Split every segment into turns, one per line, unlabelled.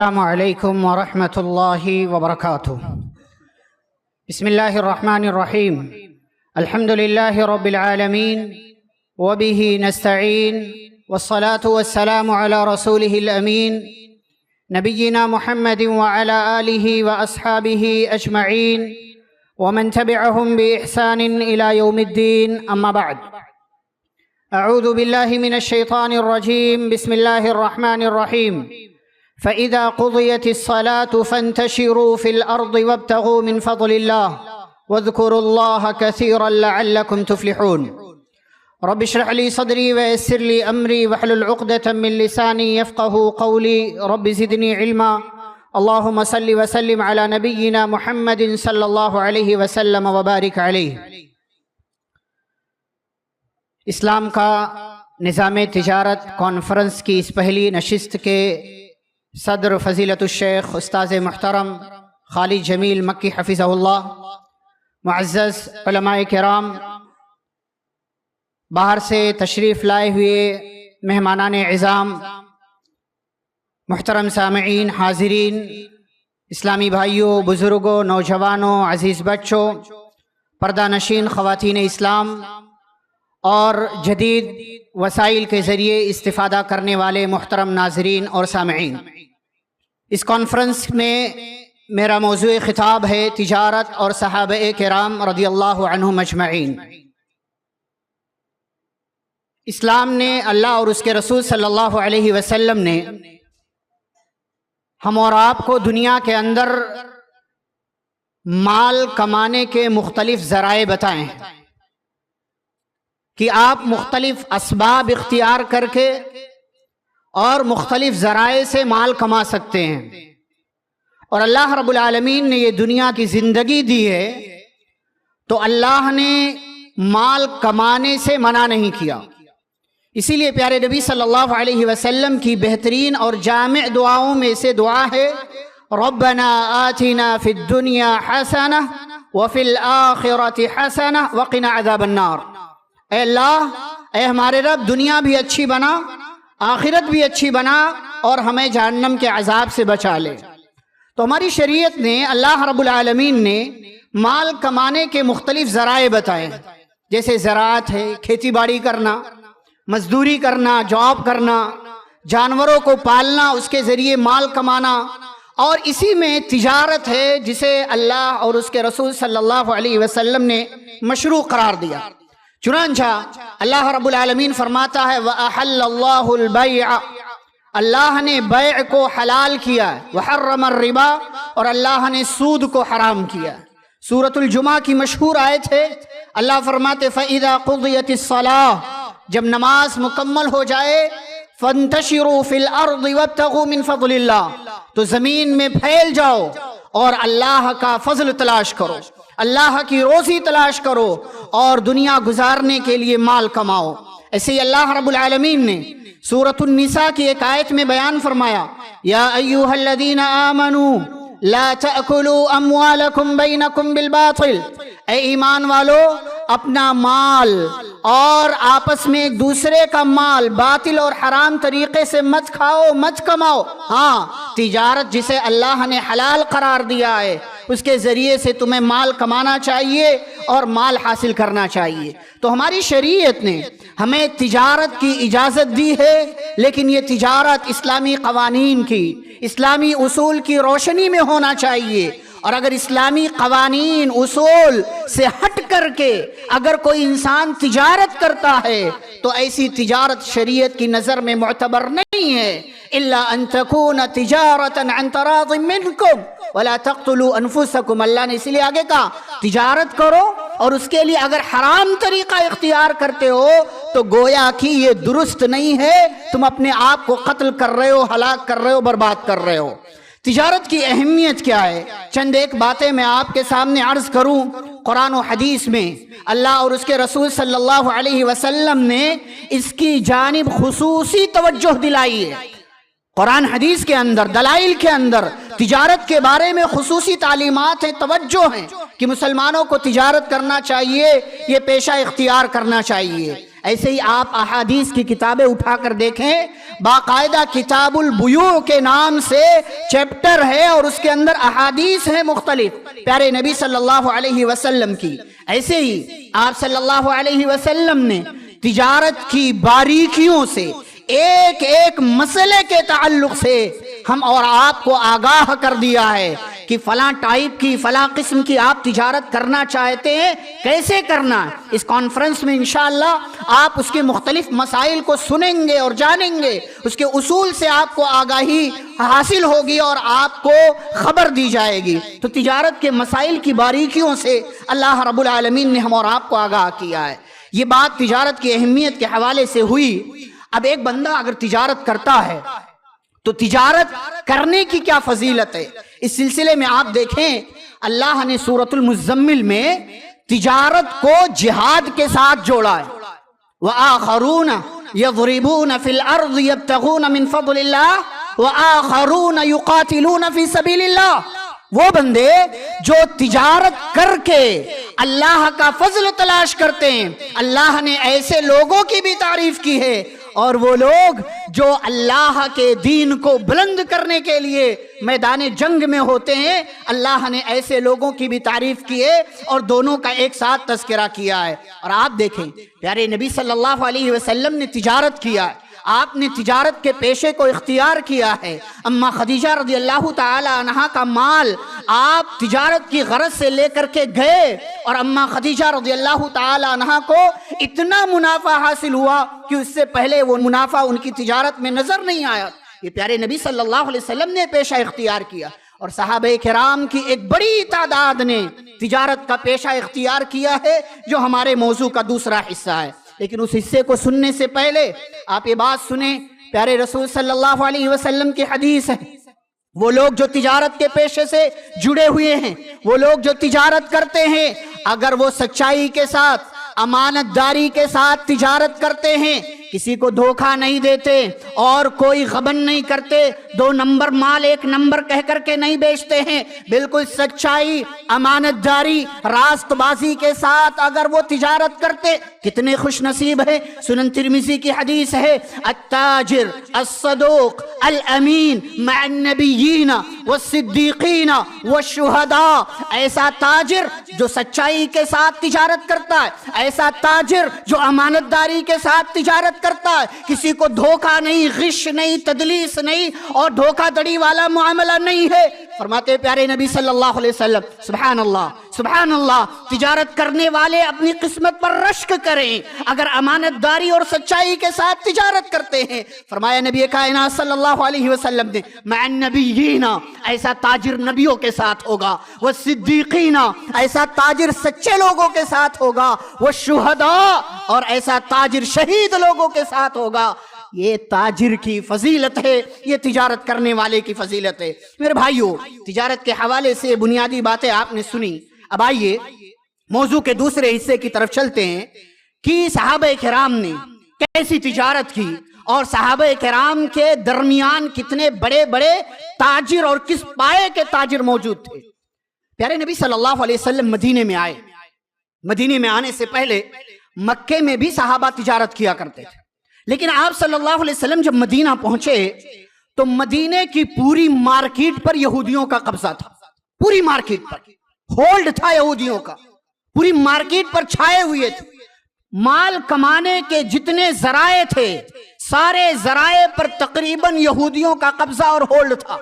السلام علیکم ورحمۃ اللہ وبرکاتہ۔ بسم اللہ الرحمن الرحیم۔ الحمد للہ رب العالمین وبہ نستعین والصلاة والسلام علی رسولہ الامین نبینا محمد وعلی آلہ واصحابہ اجمعین ومن تبعہم بإحسان الی یوم الدین، اما بعد۔ اعوذ باللہ من الشیطان الرجیم، بسم اللہ الرحمن الرحیم۔ فَإِذَا قُضِيَتِ الصَّلَاةُ فَانتَشِرُوا فِي الْأَرْضِ وَابْتَغُوا مِنْ فَضْلِ اللَّهِ وَاذْكُرُوا اللَّهَ كَثِيرًا لَعَلَّكُمْ تُفْلِحُونَ۔ رب اشرح لي صدري ويسر لي أمري واحلل عقدة من لساني يفقهوا قولي، رب زدني علما۔ اللهم صل وسلم على نبينا محمد صلی اللہ علیہ وسلم وبارک علیہ۔ اسلام کا نظام تجارت کانفرنس کی اس پہلی نشست کے صدر فضیلت الشیخ استاذ محترم خالد جمیل مکی حفظہ اللہ، معزز علماء کرام، باہر سے تشریف لائے ہوئے مہمانان عظام، محترم سامعین، حاضرین، اسلامی بھائیوں، بزرگوں، نوجوانوں، عزیز بچوں، پردہ نشین خواتین اسلام اور جدید وسائل کے ذریعے استفادہ کرنے والے محترم ناظرین اور سامعین، اس کانفرنس میں میرا موضوع خطاب ہے تجارت اور صحابہ کرام رضی اللہ عنہم اجمعین۔ اسلام نے، اللہ اور اس کے رسول صلی اللہ علیہ وسلم نے ہم اور آپ کو دنیا کے اندر مال کمانے کے مختلف ذرائع بتائے ہیں کہ آپ مختلف اسباب اختیار کر کے اور مختلف ذرائع سے مال کما سکتے ہیں، اور اللہ رب العالمین نے یہ دنیا کی زندگی دی ہے تو اللہ نے مال کمانے سے منع نہیں کیا۔ اسی لیے پیارے نبی صلی اللہ علیہ وسلم کی بہترین اور جامع دعاؤں میں سے دعا ہے ربنا آتنا فی الدنیا حسنہ وفی الآخرۃ حسنہ وقنا عذاب النار۔ اے اللہ، اے ہمارے رب، دنیا بھی اچھی بنا، آخرت بھی اچھی بنا، اور ہمیں جہنم کے عذاب سے بچا لے۔ تو ہماری شریعت نے، اللہ رب العالمین نے مال کمانے کے مختلف ذرائع بتائے، جیسے زراعت ہے، کھیتی باڑی کرنا، مزدوری کرنا، جاب کرنا، جانوروں کو پالنا، اس کے ذریعے مال کمانا، اور اسی میں تجارت ہے جسے اللہ اور اس کے رسول صلی اللہ علیہ وسلم نے مشروع قرار دیا۔ چنانچہ اللہ رب العالمین فرماتا ہے وَأَحَلَّ اللَّهُ الْبَيْعَ، اللہ نے بیع کو حلال کیا، وَحَرَّمَ الرِّبَا، اور اللہ نے سود کو حرام کیا۔ سورۃ الجمعہ کی مشہور آیت ہے، اللہ فرماتے فَإِذَا قُضِيَتِ الصَّلَاةُ، جب نماز مکمل ہو جائے، فَانْتَشِرُوا فِي الْأَرْضِ وَابْتَغُوا مِنْ فَضْلِ اللَّهِ، تو زمین میں پھیل جاؤ اور اللہ کا فضل تلاش کرو، اللہ کی روزی تلاش کرو، اور دنیا گزارنے کے لیے مال کماؤ۔ ایسے ہی اللہ رب العالمین نے سورۃ النساء کی ایک آیت میں بیان فرمایا یا ایھا الذین آمنوا لا تأکلوا اموالکم بینکم بالباطل، اے ایمان والو، اپنا مال اور آپس میں ایک دوسرے کا مال باطل اور حرام طریقے سے مت کھاؤ، مت کماؤ۔ ہاں، تجارت جسے اللہ نے حلال قرار دیا ہے، اس کے ذریعے سے تمہیں مال کمانا چاہیے اور مال حاصل کرنا چاہیے۔ تو ہماری شریعت نے ہمیں تجارت کی اجازت دی ہے، لیکن یہ تجارت اسلامی قوانین کی، اسلامی اصول کی روشنی میں ہونا چاہیے، اور اگر اسلامی قوانین اصول سے ہٹ کر کے اگر کوئی انسان تجارت کرتا ہے تو ایسی تجارت شریعت کی نظر میں معتبر نہیں ہے۔ الا ان تکون تجارتا عن تراض منکم ولا تقتلوا انفسکم، اللہ نے اسی لیے آگے کہا تجارت کرو، اور اس کے لیے اگر حرام طریقہ اختیار کرتے ہو تو گویا کہ یہ درست نہیں ہے، تم اپنے آپ کو قتل کر رہے ہو، ہلاک کر رہے ہو، برباد کر رہے ہو۔ تجارت کی اہمیت کیا ہے؟ چند ایک باتیں میں آپ کے سامنے عرض کروں۔ قرآن و حدیث میں اللہ اور اس کے رسول صلی اللہ علیہ وسلم نے اس کی جانب خصوصی توجہ دلائی ہے۔ قرآن حدیث کے اندر، دلائل کے اندر تجارت کے بارے میں خصوصی تعلیمات ہیں، توجہ ہیں کہ مسلمانوں کو تجارت کرنا چاہیے، یہ پیشہ اختیار کرنا چاہیے۔ ایسے ہی آپ احادیث کی کتابیں اٹھا کر دیکھیں، باقاعدہ کتاب البیوع کے نام سے چیپٹر ہے اور اس کے اندر احادیث ہیں مختلف پیارے نبی صلی اللہ علیہ وسلم کی۔ ایسے ہی آپ صلی اللہ علیہ وسلم نے تجارت کی باریکیوں سے، ایک ایک مسئلے کے تعلق سے ہم اور آپ کو آگاہ کر دیا ہے کہ فلاں ٹائپ کی، فلاں قسم کی آپ تجارت کرنا چاہتے ہیں، کیسے کرنا ہے۔ اس کانفرنس میں انشاءاللہ آپ اس کے مختلف مسائل کو سنیں گے اور جانیں گے، اس کے اصول سے آپ کو آگاہی حاصل ہوگی اور آپ کو خبر دی جائے گی۔ تو تجارت کے مسائل کی باریکیوں سے اللہ رب العالمین نے ہم اور آپ کو آگاہ کیا ہے۔ یہ بات تجارت کی اہمیت کے حوالے سے ہوئی۔ اب ایک بندہ اگر تجارت کرتا ہے تو تجارت کرنے کی کیا فضیلت ہے؟ اس سلسلے میں آپ دیکھیں اللہ نے سورۃ المزمل میں تجارت کو جہاد کے ساتھ جوڑا ہے۔ وَآخَرُونَ يَضْرِبُونَ فِي الْأَرْضِ يَبْتَغُونَ مِن فَضْلِ اللَّهِ وَآخَرُونَ يُقَاتِلُونَ فِي سَبِيلِ اللَّهِ۔ وہ بندے جو تجارت کر کے اللہ کا فضل تلاش کرتے ہیں، اللہ نے ایسے لوگوں کی بھی تعریف کی ہے، اور وہ لوگ جو اللہ کے دین کو بلند کرنے کے لیے میدان جنگ میں ہوتے ہیں، اللہ نے ایسے لوگوں کی بھی تعریف کی ہے اور دونوں کا ایک ساتھ تذکرہ کیا ہے۔ اور آپ دیکھیں پیارے نبی صلی اللہ علیہ وسلم نے تجارت کیا ہے، آپ نے تجارت کے پیشے کو اختیار کیا ہے۔ اما خدیجہ رضی اللہ تعالی عنہا کا مال آپ تجارت کی غرض سے لے کر کے گئے، اور اما خدیجہ رضی اللہ تعالی عنہا کو اتنا منافع حاصل ہوا کہ اس سے پہلے وہ منافع ان کی تجارت میں نظر نہیں آیا۔ یہ پیارے نبی صلی اللہ علیہ وسلم نے پیشہ اختیار کیا، اور صحابہ کرام کی ایک بڑی تعداد نے تجارت کا پیشہ اختیار کیا ہے، جو ہمارے موضوع کا دوسرا حصہ ہے۔ لیکن اس حصے کو سننے سے پہلے آپ یہ بات سنیں، پیارے رسول صلی اللہ علیہ وسلم کی حدیث ہے، وہ لوگ جو تجارت کے پیشے سے جڑے ہوئے ہیں، وہ لوگ جو تجارت کرتے ہیں، اگر وہ سچائی کے ساتھ، امانت داری کے ساتھ تجارت کرتے ہیں، کسی کو دھوکہ نہیں دیتے اور کوئی غبن نہیں کرتے، 2 نمبر مال 1 نمبر کہہ کر کے نہیں بیچتے ہیں، بالکل سچائی، امانت داری، راست بازی کے ساتھ اگر وہ تجارت کرتے، کتنے خوش نصیب ہیں۔ سنن ترمذی کی حدیث ہے، التاجر الصدوق الامین مع النبیین والصدیقین والشہداء۔ ایسا تاجر جو سچائی کے ساتھ تجارت کرتا ہے، ایسا تاجر جو امانت داری کے ساتھ تجارت کرتا ہے، کسی کو دھوکہ نہیں، غش نہیں، تدلیس نہیں اور دھوکہ دڑی والا معاملہ نہیں ہے۔ فرماتے پیارے نبی صلی اللہ علیہ وسلم، سبحان اللہ سبحان اللہ، تجارت کرنے والے اپنی قسمت پر رشک کریں اگر امانت داری اور سچائی کے ساتھ تجارت کرتے ہیں۔ فرمایا نبی کائنات صلی اللہ علیہ وسلم نے، مع النبیین، ایسا تاجر نبیوں کے ساتھ ہوگا، والصدیقین، ایسا تاجر سچے لوگوں کے ساتھ ہوگا، والشہداء، اور ایسا تاجر شہید لوگوں کے ساتھ ہوگا۔ یہ تاجر کی فضیلت ہے، یہ تجارت کرنے والے کی فضیلت ہے۔ میرے بھائیو، تجارت کے حوالے سے بنیادی باتیں آپ نے سنی۔ اب آئیے موضوع کے دوسرے حصے کی طرف چلتے ہیں کہ صحابہ کرام نے کیسی تجارت کی اور صحابہ کرام کے درمیان کتنے بڑے بڑے تاجر اور کس پائے کے تاجر موجود تھے۔ پیارے نبی صلی اللہ علیہ وسلم مدینے میں آئے، مدینے میں آنے سے پہلے مکے میں بھی صحابہ تجارت کیا کرتے تھے، لیکن آپ صلی اللہ علیہ وسلم جب مدینہ پہنچے تو مدینے کی پوری مارکیٹ پر یہودیوں کا قبضہ تھا، پوری مارکیٹ پر ہولڈ تھا یہودیوں کا، پوری مارکیٹ پر چھائے ہوئے تھے۔ مال کمانے کے جتنے ذرائع تھے، سارے ذرائع پر تقریباً یہودیوں کا قبضہ اور ہولڈ تھا۔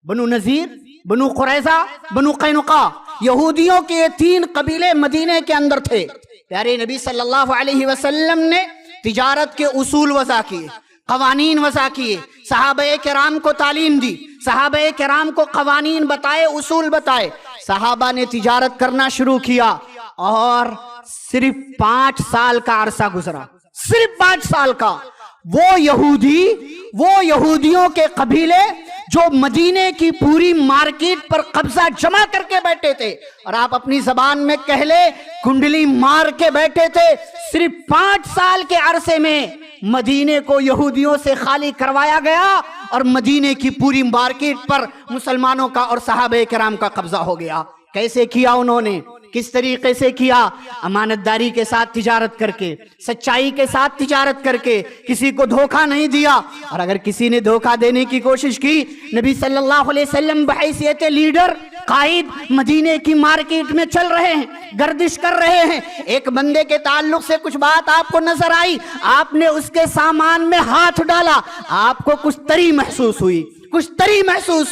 بنو نذیر، بنو قریظہ، بنو قینقاع، یہودیوں کے یہ 3 قبیلے مدینے کے اندر تھے۔ پیارے نبی صلی اللہ علیہ وسلم نے تجارت کے اصول وضع کیے، قوانین وضع کیے، صحابہ کرام کو تعلیم دی، صحابہ کرام کو قوانین بتائے، اصول بتائے۔ صحابہ نے تجارت کرنا شروع کیا اور صرف 5 سال کا عرصہ گزرا، صرف 5 سال کا۔ وہ یہودی، وہ یہودیوں کے قبیلے جو مدینے کی پوری مارکیٹ پر قبضہ جمع کر کے بیٹھے تھے، اور آپ اپنی زبان میں کہہ لے کنڈلی مار کے بیٹھے تھے، صرف 5 سال کے عرصے میں مدینے کو یہودیوں سے خالی کروایا گیا اور مدینے کی پوری مارکیٹ پر مسلمانوں کا اور صحابہ کرام کا قبضہ ہو گیا۔ کیسے کیا انہوں نے؟ کس طریقے سے کیا؟ امانت داری کے ساتھ تجارت کر کے، سچائی کے ساتھ تجارت کر کے، کسی کو دھوکہ نہیں دیا۔ اور اگر کسی نے دھوکہ دینے کی کوشش کی، نبی صلی اللہ علیہ وسلم بحیثیت لیڈر، قائد، مدینے کی مارکیٹ میں چل رہے ہیں، گردش کر رہے ہیں، ایک بندے کے تعلق سے کچھ بات آپ کو نظر آئی، آپ نے اس کے سامان میں ہاتھ ڈالا، آپ کو کچھ تری محسوس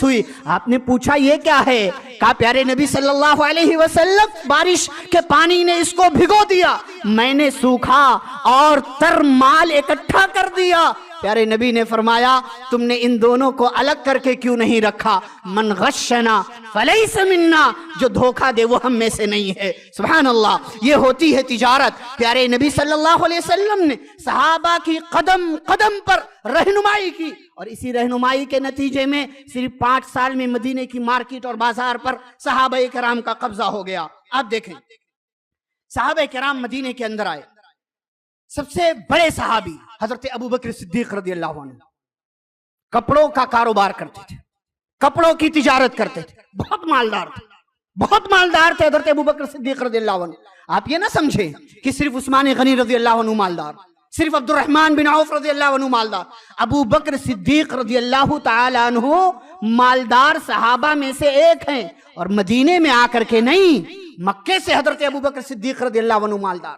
ہوئی، آپ نے پوچھا یہ کیا ہے؟ کہا پیارے نبی صلی اللہ علیہ وسلم، بارش کے پانی نے اس کو بھگو دیا، میں نے سوکھا اور تر مال اکٹھا کر دیا۔ پیارے نبی نے فرمایا تم نے ان دونوں کو الگ کر کے کیوں نہیں رکھا؟ من غشنا فلیس منا، جو دھوکہ دے وہ ہم میں سے نہیں ہے۔ سبحان اللہ، یہ ہوتی ہے تجارت۔ پیارے نبی صلی اللہ علیہ وسلم نے صحابہ کی قدم قدم پر رہنمائی کی، اور اسی رہنمائی کے نتیجے میں صرف 5 سال میں مدینے کی مارکیٹ اور بازار پر صحابہ کرام کا قبضہ ہو گیا۔ اب دیکھیں، صحابہ کرام مدینے کے اندر آئے، سب سے بڑے صحابی حضرت ابوبکر صدیق رضی اللہ عنہ کپڑوں کا کاروبار کرتے تھے، کپڑوں کی تجارت کرتے تھے، بہت مالدار تھے حضرت ابوبکر صدیق رضی اللہ عنہ۔ آپ یہ نہ سمجھیں کہ صرف عثمان غنی رضی اللہ عنہ مالدار، صرف عبد الرحمن بن عوف رضی اللہ عنہ مالدار، ابو بکر صدیق رضی اللہ تعالی عنہ مالدار صحابہ میں سے ایک ہیں، اور مدینے میں آ کر کے نہیں، مکے سے حضرت ابو بکر صدیق رضی اللہ عنہ مالدار،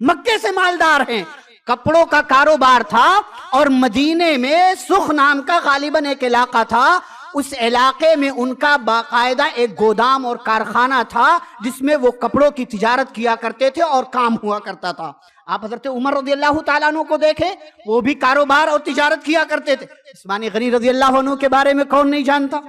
مکے سے مالدار ہیں۔ کپڑوں کا کاروبار تھا، اور مدینے میں سخ نام کا غالباً ایک علاقہ تھا، اس علاقے میں ان کا باقاعدہ ایک گودام اور کارخانہ تھا جس میں وہ کپڑوں کی تجارت کیا کرتے تھے اور کام ہوا کرتا تھا۔ آپ حضرت عمر رضی اللہ تعالیٰ عنہ کو دیکھیں، وہ بھی کاروبار اور تجارت کیا کرتے تھے۔ عثمان غنی رضی اللہ عنہ کے بارے میں کون نہیں جانتا؟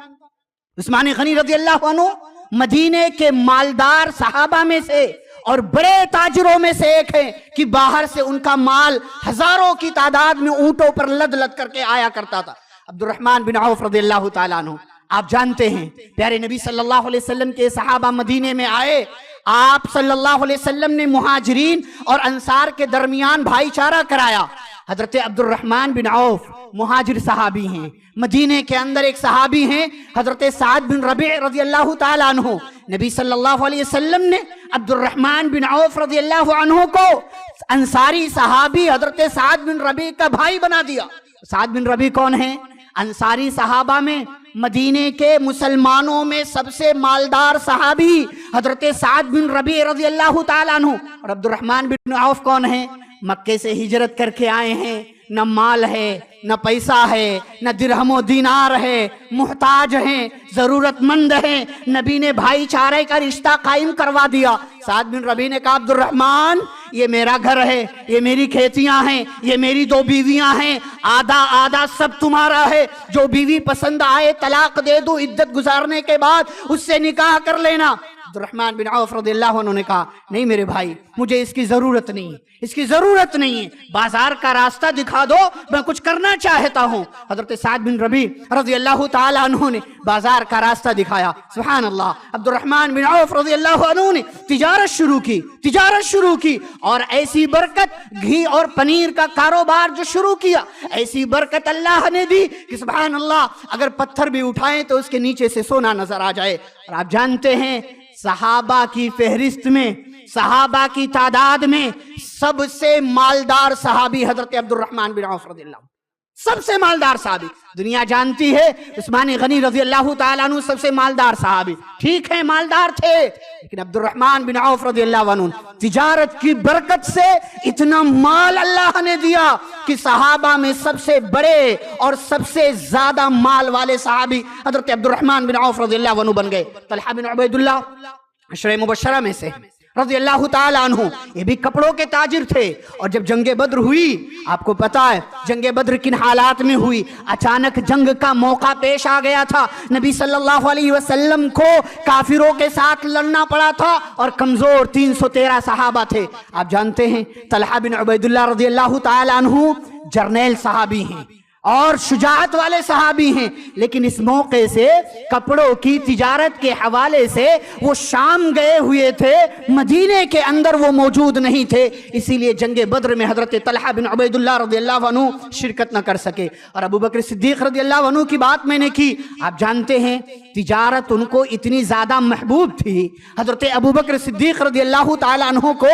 عثمان غنی رضی اللہ عنہ مدینے کے مالدار صحابہ میں سے اور بڑے تاجروں میں سے ایک ہیں کہ باہر سے ان کا مال ہزاروں کی تعداد میں اونٹوں پر لد لد کر کے آیا کرتا تھا۔ عبد الرحمن بن عوف رضی اللہ تعالیٰ عنہ، آپ جانتے ہیں پیارے نبی صلی اللہ علیہ وسلم کے صحابہ مدینے میں آئے، آپ صلی اللہ علیہ وسلم نے مہاجرین اور انصار کے درمیان بھائی چارہ کرایا۔ حضرت عبد الرحمن بن عوف مہاجر صحابی ہیں، مدینے کے اندر ایک صحابی ہیں حضرت سعد بن ربیع رضی اللہ تعالیٰ عنہ۔ نبی صلی اللہ علیہ وسلم نے عبد الرحمن بن عوف رضی اللہ عنہ کو انصاری صحابی حضرت سعد بن ربیع کا بھائی بنا دیا۔ سعد بن ربیع کون ہیں؟ انصاری صحابہ میں مدینے کے مسلمانوں میں سب سے مالدار صحابی حضرت سعد بن ربیع رضی اللہ تعالیٰ عنہ۔ اور عبد الرحمن بن عوف کون ہیں؟ مکے سے ہجرت کر کے آئے ہیں، نہ مال ہے، نہ پیسہ ہے، نہ درہم و دینار ہے، محتاج ہیں، ضرورت مند ہیں۔ نبی نے بھائی چارے کا رشتہ قائم کروا دیا۔ سعد بن ربیع نے کہا عبد الرحمن، یہ میرا گھر ہے، یہ میری کھیتیاں ہیں، یہ میری 2 بیویاں ہیں، آدھا آدھا سب تمہارا ہے، جو بیوی پسند آئے طلاق دے دو، عدت گزارنے کے بعد اس سے نکاح کر لینا۔ عبد الرحمن بن عوف رضی اللہ عنہ نے کہا نہیں میرے بھائی، مجھے اس کی ضرورت نہیں ہے، اس کی ضرورت نہیں ہے، بازار کا راستہ دکھا دو، میں کچھ کرنا چاہتا ہوں۔ حضرت سعد بن ربیع رضی اللہ تعالی عنہ نے بازار کا راستہ دکھایا۔ سبحان اللہ، عبد الرحمن بن عوف رضی اللہ عنہ نے تجارت شروع کی، اور ایسی برکت، گھی اور پنیر کا کاروبار جو شروع کیا، ایسی برکت اللہ نے دی کہ سبحان اللہ، اگر پتھر بھی اٹھائیں تو اس کے نیچے سے سونا نظر آ جائے۔ اور آپ جانتے ہیں صحابہ کی فہرست میں، صحابہ کی تعداد میں سب سے مالدار صحابی حضرت عبد الرحمن بن عوف رضی اللہ عنہ، سب سے مالدار صحابی۔ دنیا جانتی ہے عثمان غنی رضی اللہ تعالیٰ عنہ سب سے مالدار صحابی، ٹھیک ہے مالدار تھے، لیکن عبد الرحمن بن عوف رضی اللہ عنہ تجارت کی برکت سے اتنا مال اللہ نے دیا کہ صحابہ میں سب سے بڑے اور سب سے زیادہ مال والے صحابی حضرت عبد الرحمن بن عوف رضی اللہ عنہ بن گئے۔ طلحہ بن عبید اللہ عشرہ مبشرہ میں سے رضی اللہ تعالیٰ عنہ، یہ بھی کپڑوں کے تاجر تھے۔ اور جب جنگ بدر ہوئی، آپ کو پتا ہے جنگ بدر کن حالات میں ہوئی، اچانک جنگ کا موقع پیش آ گیا تھا، نبی صلی اللہ علیہ وسلم کو کافروں کے ساتھ لڑنا پڑا تھا، اور کمزور 313 صحابہ تھے۔ آپ جانتے ہیں طلحہ بن عبید اللہ رضی اللہ تعالیٰ عنہ جرنیل صحابی ہیں، اور شجاعت والے صحابی ہیں، لیکن اس موقع سے کپڑوں کی تجارت کے حوالے سے وہ شام گئے ہوئے تھے، مدینے کے اندر وہ موجود نہیں تھے، اسی لیے جنگ بدر میں حضرت طلحہ بن عبید اللہ رضی اللہ عنہ شرکت نہ کر سکے۔ اور ابو بکر صدیق رضی اللہ عنہ کی بات میں نے کی، آپ جانتے ہیں تجارت ان کو اتنی زیادہ محبوب تھی، حضرت ابو بکر صدیق رضی اللہ تعالیٰ عنہ کو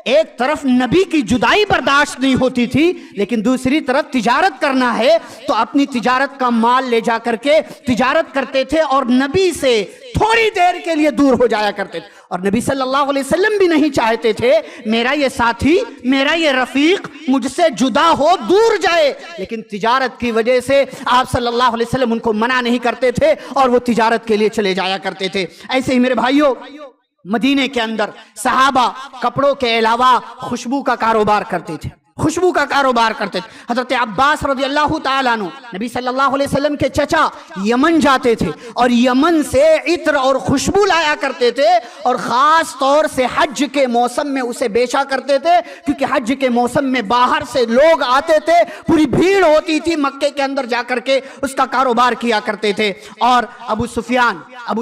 ایک طرف نبی کی جدائی برداشت نہیں ہوتی تھی، لیکن دوسری طرف تجارت کرنا ہے تو اپنی تجارت کا مال لے جا کر کے تجارت کرتے تھے اور نبی سے تھوڑی دیر کے لیے دور ہو جایا کرتے تھے۔ اور نبی صلی اللہ علیہ وسلم بھی نہیں چاہتے تھے میرا یہ ساتھی، میرا یہ رفیق مجھ سے جدا ہو، دور جائے، لیکن تجارت کی وجہ سے آپ صلی اللہ علیہ وسلم ان کو منع نہیں کرتے تھے اور وہ تجارت کے لیے چلے جایا کرتے تھے۔ ایسے ہی میرے بھائیوں، مدینے کے اندر صحابہ کپڑوں کے علاوہ خوشبو کا کاروبار کرتے تھے، خوشبو کا کاروبار کرتے تھے۔ حضرت عباس رضی اللہ تعالیٰ عنہ نبی صلی اللہ علیہ وسلم کے چچا یمن جاتے تھے اور یمن سے عطر اور خوشبو لایا کرتے تھے، اور خاص طور سے حج کے موسم میں اسے بیچا کرتے تھے، کیونکہ حج کے موسم میں باہر سے لوگ آتے تھے، پوری بھیڑ ہوتی تھی، مکے کے اندر جا کر کے اس کا کاروبار کیا کرتے تھے۔ اور ابو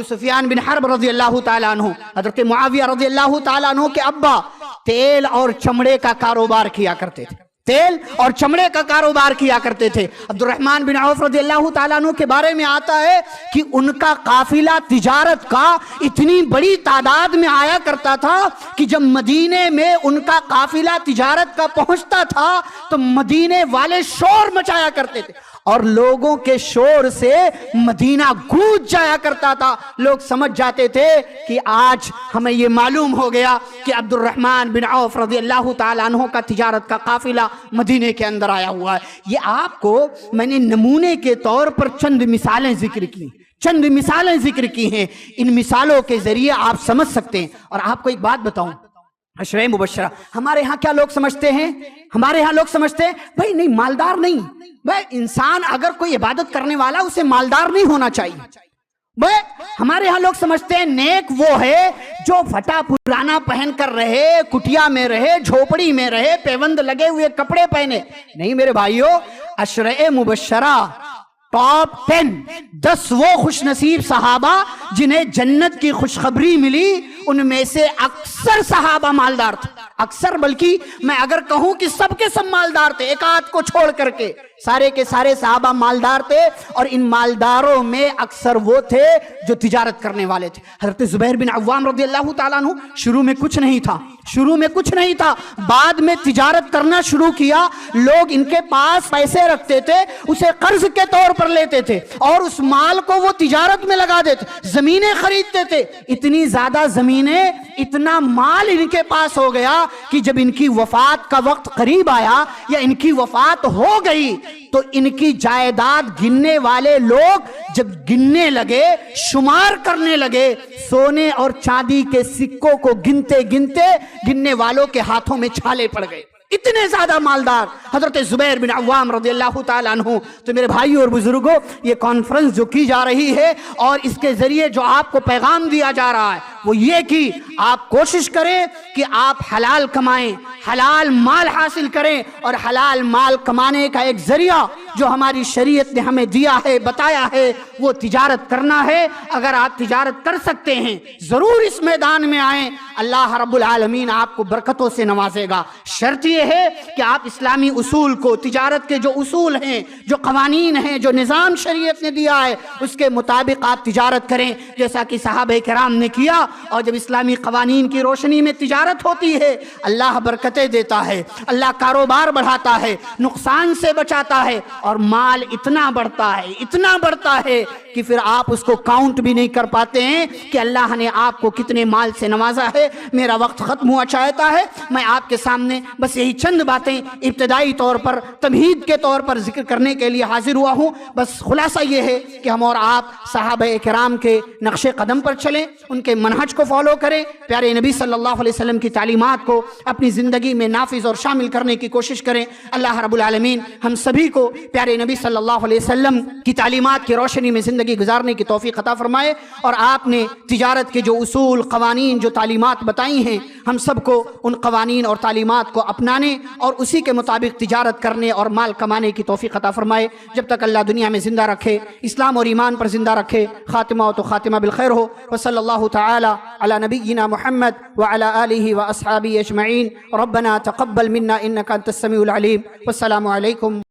سفیان بن حرب رضی اللہ تعالیٰ عنہ، حضرت معاویہ رضی اللہ تعالیٰ عنہ کے ابا تیل اور چمڑے کا کاروبار کیا کرتے تھے، تیل اور چمڑے کا کاروبار کیا کرتے تھے۔ عبد الرحمن بن عوف رضی اللہ تعالیٰ عنہ کے بارے میں آتا ہے کہ ان کا قافلہ تجارت کا اتنی بڑی تعداد میں آیا کرتا تھا کہ جب مدینے میں ان کا قافلہ تجارت کا پہنچتا تھا تو مدینے والے شور مچایا کرتے تھے، اور لوگوں کے شور سے مدینہ گونج جایا کرتا تھا۔ لوگ سمجھ جاتے تھے کہ آج ہمیں یہ معلوم ہو گیا کہ عبد الرحمن بن عوف رضی اللہ تعالیٰ عنہ کا تجارت کا قافلہ مدینے کے اندر آیا ہوا ہے۔ یہ آپ کو میں نے نمونے کے طور پر چند مثالیں ذکر کی ہیں، ان مثالوں کے ذریعے آپ سمجھ سکتے ہیں۔ اور آپ کو ایک بات بتاؤں، عشرہ مبشرہ ہمارے ہاں کیا لوگ سمجھتے ہیں؟ ہمارے ہاں لوگ سمجھتے ہیں بھائی نہیں، مالدار نہیں، بھائی انسان اگر کوئی عبادت کرنے والا اسے مالدار نہیں ہونا چاہیے۔ بھائی ہمارے ہاں لوگ سمجھتے ہیں نیک وہ ہے جو پھٹا پرانا پہن کر رہے، کٹیا میں رہے، جھوپڑی میں رہے، پیوند لگے ہوئے کپڑے پہنے۔ نہیں میرے بھائیوں، عشرہ مبشرہ ٹاپ 10 وہ خوش نصیب صحابہ جنہیں جنت کی خوشخبری ملی، ان میں سے اکثر صحابہ مالدار تھے، اکثر، بلکہ میں اگر کہوں کہ سب کے سب مالدار تھے، ایک آدھ کو چھوڑ کر کے سارے کے سارے صحابہ مالدار تھے۔ اور ان مالداروں میں اکثر وہ تھے جو تجارت کرنے والے تھے۔ حضرت زبیر بن عوام رضی اللہ تعالیٰ عنہ شروع میں کچھ نہیں تھا، بعد میں تجارت کرنا شروع کیا۔ لوگ ان کے پاس پیسے رکھتے تھے، اسے قرض کے طور پر لیتے تھے اور اس مال کو وہ تجارت میں لگا دیتے، زمینیں خریدتے تھے۔ اتنی زیادہ زمینیں، اتنا مال ان کے پاس ہو گیا کہ جب ان کی وفات کا وقت قریب آیا یا ان کی وفات ہو گئی تو ان کی جائیداد گننے والے لوگ جب گننے لگے، شمار کرنے لگے، سونے اور چاندی کے سکوں کو گننے والوں کے ہاتھوں میں چھالے پڑ گئے، اتنے زیادہ مالدار حضرت زبیر بن عوام رضی اللہ تعالیٰ عنہ۔ تو میرے بھائیوں اور بزرگوں، یہ کانفرنس جو کی جا رہی ہے اور اس کے ذریعے جو آپ کو پیغام دیا جا رہا ہے وہ یہ کہ آپ کوشش کریں کہ آپ حلال کمائیں، حلال مال حاصل کریں، اور حلال مال کمانے کا ایک ذریعہ جو ہماری شریعت نے ہمیں دیا ہے، بتایا ہے، وہ تجارت کرنا ہے۔ اگر آپ تجارت کر سکتے ہیں ضرور اس میدان میں آئیں، اللہ رب العالمین آپ کو برکتوں سے نوازے گا۔ شرط یہ ہے کہ آپ اسلامی اصول کو، تجارت کے جو اصول ہیں، جو قوانین ہیں، جو نظام شریعت نے دیا ہے، اس کے مطابق آپ تجارت کریں، جیسا کہ صحابہ کرام نے کیا۔ اور جب اسلامی قوانین کی روشنی میں تجارت ہوتی ہے، اللہ برکتیں دیتا ہے، اللہ کاروبار بڑھاتا ہے، نقصان سے بچاتا ہے، اور مال اتنا بڑھتا ہے کہ پھر آپ اس کو کاؤنٹ بھی نہیں کر پاتے ہیں کہ اللہ نے آپ کو کتنے مال سے نوازا ہے۔ میرا وقت ختم ہوا چاہتا ہے، میں آپ کے سامنے بس یہی چند باتیں ابتدائی طور پر تمہید کے طور پر ذکر کرنے کے لیے حاضر ہوا ہوں۔ بس خلاصہ یہ ہے کہ ہم اور آپ صحابہ کرام کے نقش قدم پر چلیں، ان کے منہج کو فالو کریں، پیارے نبی صلی اللہ علیہ وسلم کی تعلیمات کو اپنی زندگی میں نافذ اور شامل کرنے کی کوشش کریں۔ اللہ رب العالمین ہم سبھی کو پیارے نبی صلی اللہ علیہ وسلم کی تعلیمات کی روشنی میں میں زندگی گزارنے کی توفیق عطا فرمائے، اور آپ نے تجارت کے جو اصول، قوانین، جو تعلیمات بتائی ہیں، ہم سب کو ان قوانین اور تعلیمات کو اپنانے اور اسی کے مطابق تجارت کرنے اور مال کمانے کی توفیق عطا فرمائے۔ جب تک اللہ دنیا میں زندہ رکھے، اسلام اور ایمان پر زندہ رکھے، خاتمہ ہو تو خاتمہ بالخیر ہو۔ وصلی اللہ تعالی علی نبینا محمد وعلی آلہ واصحابہ اجمعین۔ ربنا تقبل منا انک انت السمیع العلیم۔ والسلام علیکم۔